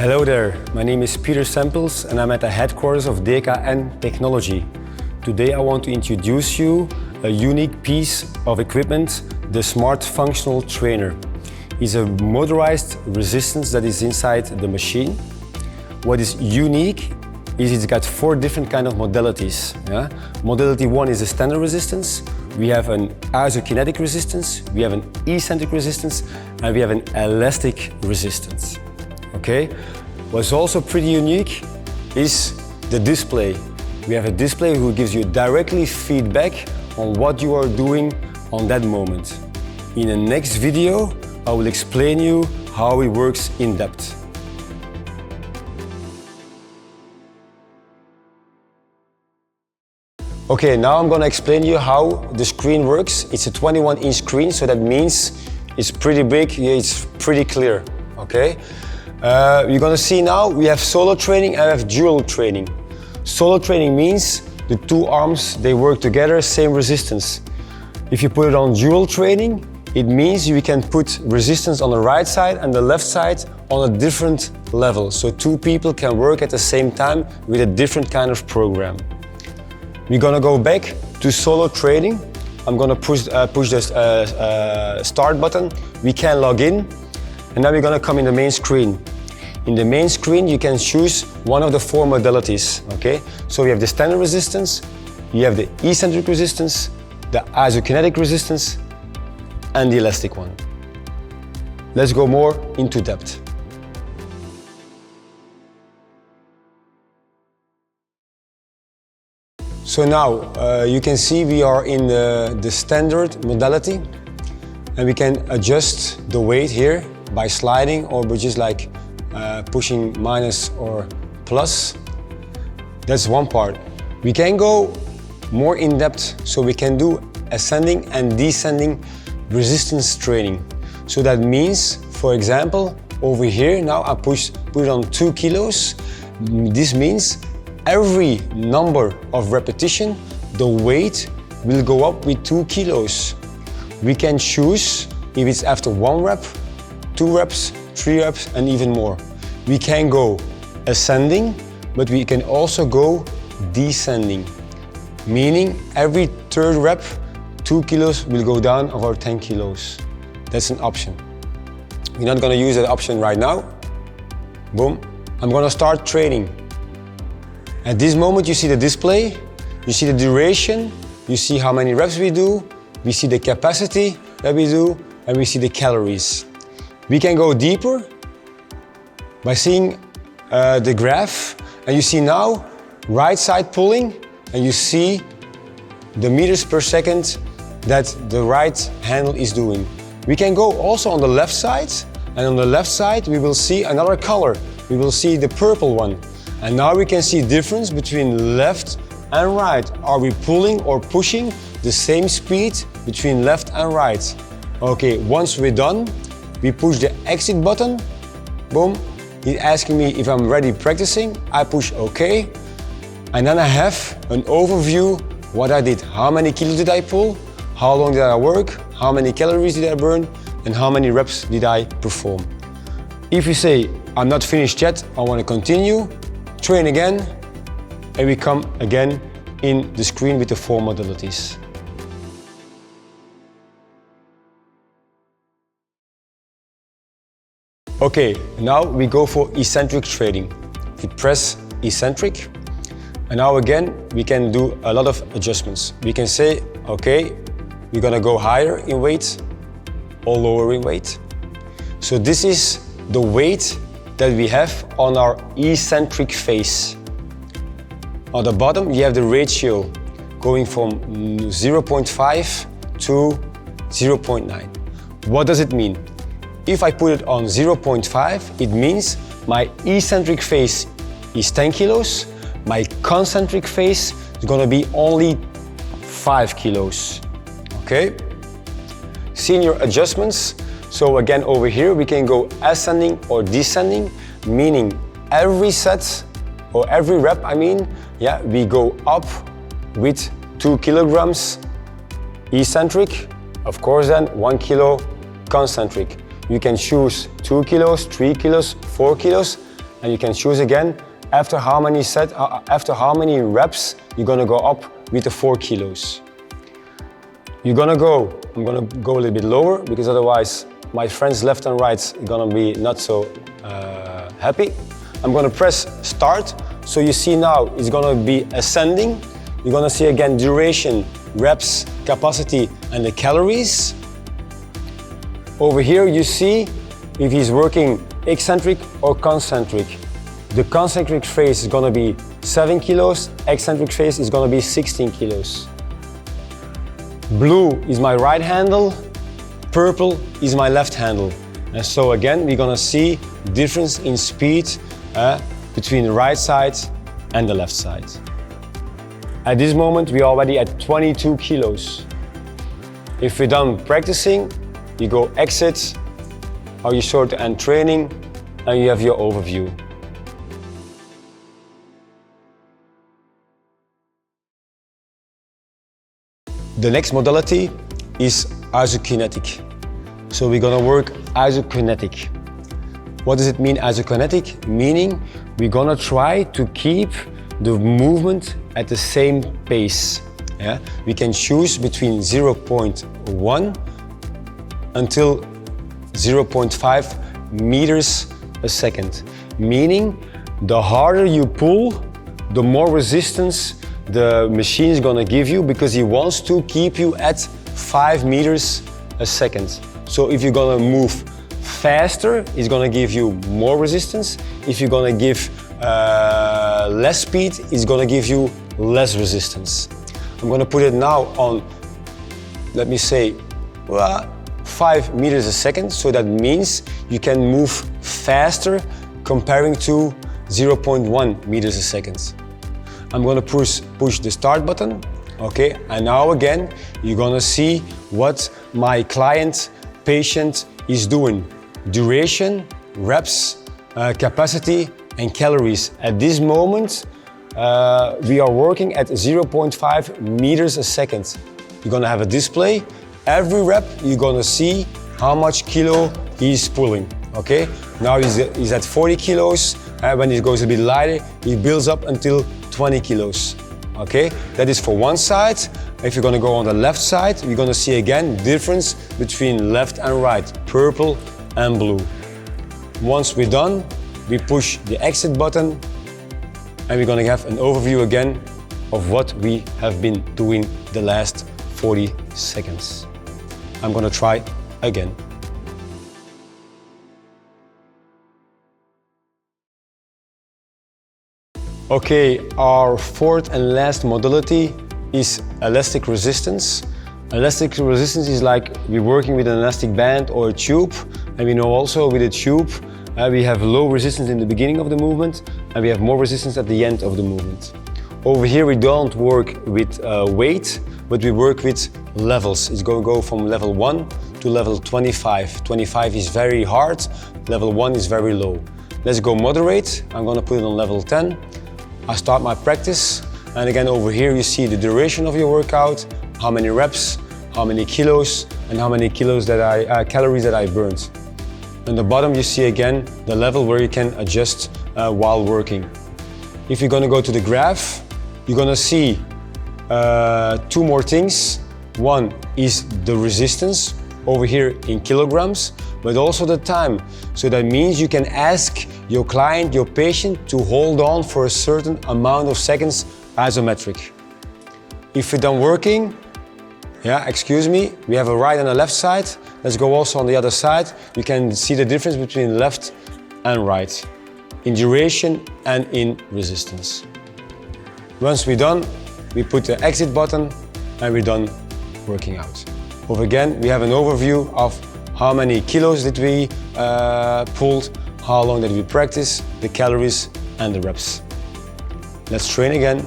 Hello there, my name is Peter Sempels and I'm at the headquarters of DKN-Technology. Today I want to introduce you a unique piece of equipment, the Smart Functional Trainer. It's a motorized resistance that is inside the machine. What is unique is it's got 4 different kind of modalities. Yeah? Modality 1 is a standard resistance. We have an isokinetic resistance, we have an eccentric resistance, and we have an elastic resistance. Okay? What's also pretty unique is the display. We have a display who gives you directly feedback on what you are doing on that moment. In the next video, I will explain you how it works in depth. Okay, now I'm going to explain you how the screen works. It's a 21-inch screen, so that means it's pretty big, it's pretty clear. Okay? You're going to see now we have solo training and we have dual training. Solo training means the 2 arms, they work together, same resistance. If you put it on dual training, it means you can put resistance on the right side and the left side on a different level. So 2 people can work at the same time with a different kind of program. We're gonna go back to solo training. I'm gonna push the start button. We can log in, and now we're gonna come in the main screen. In the main screen, you can choose one of the 4 modalities. Okay, so we have the standard resistance, you have the eccentric resistance, the isokinetic resistance, and the elastic one. Let's go more into depth. So now you can see we are in the standard modality, and we can adjust the weight here by sliding or by just like pushing minus or plus. That's one part. We can go more in depth, so we can do ascending and descending resistance training. So that means, for example, over here now I put it on 2 kilos. This means every number of repetition, the weight will go up with 2 kilos. We can choose if it's after 1 rep, 2 reps, 3 reps, and even more. We can go ascending, but we can also go descending, meaning every 3rd rep, 2 kilos will go down over 10 kilos. That's an option. We're not gonna use that option right now. Boom. I'm gonna start training. At this moment you see the display, you see the duration, you see how many reps we do, we see the capacity that we do, and we see the calories. We can go deeper by seeing the graph, and you see now right side pulling, and you see the meters per second that the right handle is doing. We can go also on the left side, and on the left side we will see another color. We will see the purple one. And now we can see difference between left and right. Are we pulling or pushing the same speed between left and right? Okay, once we're done, we push the exit button. Boom. It's asking me if I'm ready practicing. I push OK. And then I have an overview what I did. How many kilos did I pull? How long did I work? How many calories did I burn? And how many reps did I perform? If you say, I'm not finished yet, I want to continue, train again, and we come again in the screen with the 4 modalities. Okay, now we go for eccentric training. We press eccentric, and now again we can do a lot of adjustments. We can say, okay, we're gonna go higher in weight or lower in weight. So this is the weight that we have on our eccentric face. On the bottom you have the ratio going from 0.5 to 0.9. What does it mean? If I put it on 0.5, it means my eccentric face is 10 kilos, my concentric face is gonna be only 5 kilos. Okay? Seeing your adjustments. So again, over here we can go ascending or descending, meaning every set or every rep, we go up with 2 kilograms eccentric, of course then 1 kilo concentric. You can choose 2 kilos, 3 kilos, 4 kilos, and you can choose again after how many reps you're gonna go up with the 4 kilos. I'm gonna go a little bit lower because otherwise my friends left and right are gonna be not so happy. I'm gonna press start. So you see now it's gonna be ascending. You're gonna see again duration, reps, capacity, and the calories. Over here you see if he's working eccentric or concentric. The concentric phase is gonna be 7 kilos, eccentric phase is gonna be 16 kilos. Blue is my right handle, purple is my left handle. And so again, we're gonna see difference in speed between the right side and the left side. At this moment, we're already at 22 kilos. If we're done practicing, you go exit, how you start to end training, and you have your overview. The next modality is isokinetic. So we're gonna work isokinetic. What does it mean, isokinetic? Meaning we're gonna try to keep the movement at the same pace. Yeah? We can choose between 0.1 until 0.5 meters a second. Meaning the harder you pull, the more resistance the machine is gonna give you because he wants to keep you at 5 meters a second. So if you're gonna move faster, it's gonna give you more resistance. If you're gonna give less speed, it's gonna give you less resistance. I'm gonna put it now on, let me say, 5 meters a second. So that means you can move faster comparing to 0.1 meters a second. I'm gonna push the start button, okay? And now again, you're gonna see what my patient is doing. Duration, reps, capacity, and calories. At this moment, we are working at 0.5 meters a second. You're gonna have a display. Every rep, you're gonna see how much kilo he's pulling, okay? Now he's at 40 kilos. When it goes a bit lighter, he builds up until 20 kilos, okay? That is for one side. If you're gonna go on the left side, we're gonna see again difference between left and right, purple and blue. Once we're done, we push the exit button and we're gonna have an overview again of what we have been doing the last 40 seconds. I'm gonna try again. Okay, our fourth and last modality is elastic resistance. Elastic resistance is like we're working with an elastic band or a tube, and we know also with a tube we have low resistance in the beginning of the movement and we have more resistance at the end of the movement. Over here we don't work with weight, but we work with levels. It's going to go from level 1 to level 25. 25 is very hard, level 1 is very low. Let's go moderate. I'm going to put it on level 10. I start my practice, and again over here you see the duration of your workout, how many reps, how many kilos, and how many calories that I burned. On the bottom you see again the level where you can adjust while working. If you're going to go to the graph, you're going to see two more things. One is the resistance over here in kilograms, but also the time. So that means you can ask your client, your patient, to hold on for a certain amount of seconds isometric. If you're done working, we have a right and a left side. Let's go also on the other side. You can see the difference between left and right in duration and in resistance. Once we're done, we put the exit button and we're done working out. Over again, we have an overview of how many kilos did we pulled, how long did we practice, the calories and the reps. Let's train again.